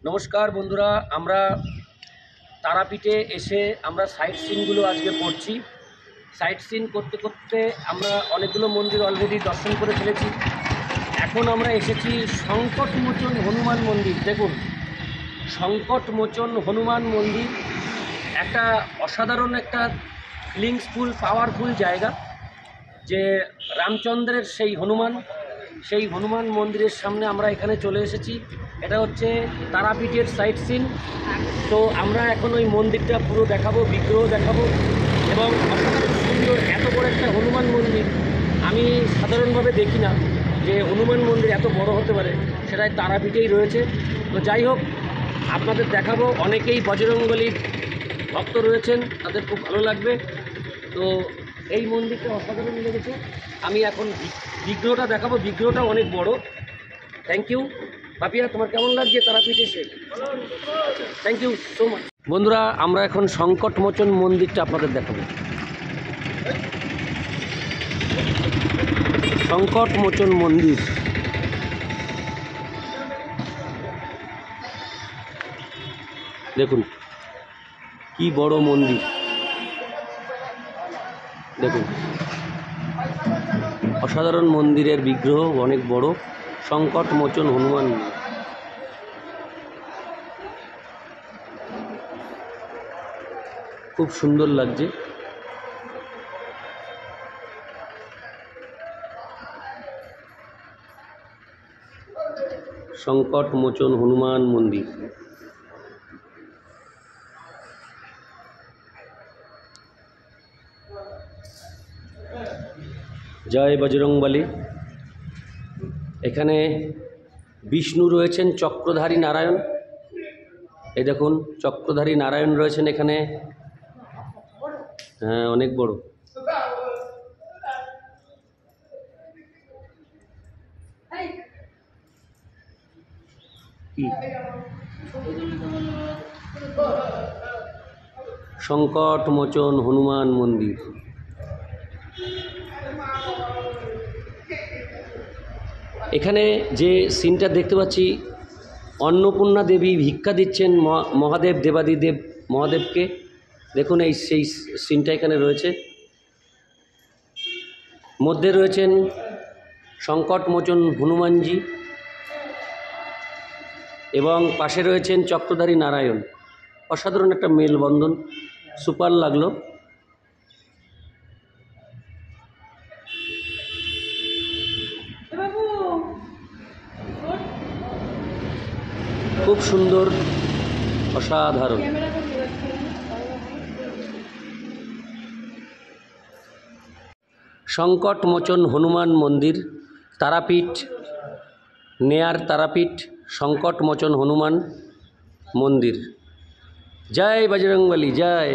নমস্কার বন্ধুরা, আমরা তারাপীঠে এসে আমরা সাইট সিনগুলো আজকে করছি। সাইট সিন করতে করতে আমরা অনেকগুলো মন্দির অলরেডি দর্শন করে ফেলেছি। এখন আমরা এসেছি সংকটমোচন হনুমান মন্দির। দেখুন, সংকটমোচন হনুমান মন্দির একটা অসাধারণ, একটা ফিলিংসফুল, পাওয়ারফুল জায়গা। যে রামচন্দ্রের সেই হনুমান মন্দিরের সামনে আমরা এখানে চলে এসেছি। এটা হচ্ছে তারাপীঠের সাইট সিন। তো আমরা এখন ওই মন্দিরটা পুরো দেখাবো, বিগ্রহ দেখাবো, এবং অসাধারণ সুন্দর এত বড় একটা হনুমান মন্দির আমি সাধারণভাবে দেখি না যে হনুমান মন্দির এত বড় হতে পারে, সেটাই তারাপীঠেই রয়েছে। তো যাই হোক, আপনাদের দেখাবো। অনেকেই বজরংবলীর ভক্ত রয়েছেন, তাদের খুব ভালো লাগবে। তো এই মন্দিরটা অসাধারণ লেগেছে। আমি এখন বিগ্রহটা দেখাবো। বিগ্রহটা অনেক বড়। থ্যাংক ইউ পাপিয়া, তোমার কেমন লাগছে তারাপীঠ এসে? Thank you so much. বন্ধুরা, আমরা এখন সংকটমোচন মন্দিরটা আপনাদের দেখাবো। সংকটমোচন মন্দির দেখুন, কি বড় মন্দির। দেখুন, অসাধারণ মন্দিরের বিগ্রহ অনেক বড়। সংকটমোচন হনুমান, খুব সুন্দর লাগছে। সংকটমোচন হনুমান মন্দির। জয় বজরংবলী। এখানে বিষ্ণু রয়েছেন, চক্রধারী নারায়ণ। এই দেখুন, চক্রধারী নারায়ণ রয়েছেন এখানে। হ্যাঁ, অনেক বড়। সংকটমোচন হনুমান মন্দির। এখানে যে সিনটা দেখতে পাচ্ছি, অন্নপূর্ণা দেবী ভিক্ষা দিচ্ছেন মহাদেব দেবাদিদেব মহাদেবকে। দেখুন, সেই সিনটা এখানে রয়েছে। মধ্যে রয়েছেন সংকটমোচন হনুমানজি এবং পাশে রয়েছেন চক্রধারী নারায়ণ। অসাধারণ একটা মেলবন্ধন, সুপার লাগলো। খুব সুন্দর, অসাধারণ। সংকটমোচন হনুমান মন্দির, তারাপীঠ, নেয়ার তারাপীঠ, সংকটমোচন হনুমান মন্দির। জয় বজরংবলী, জয়।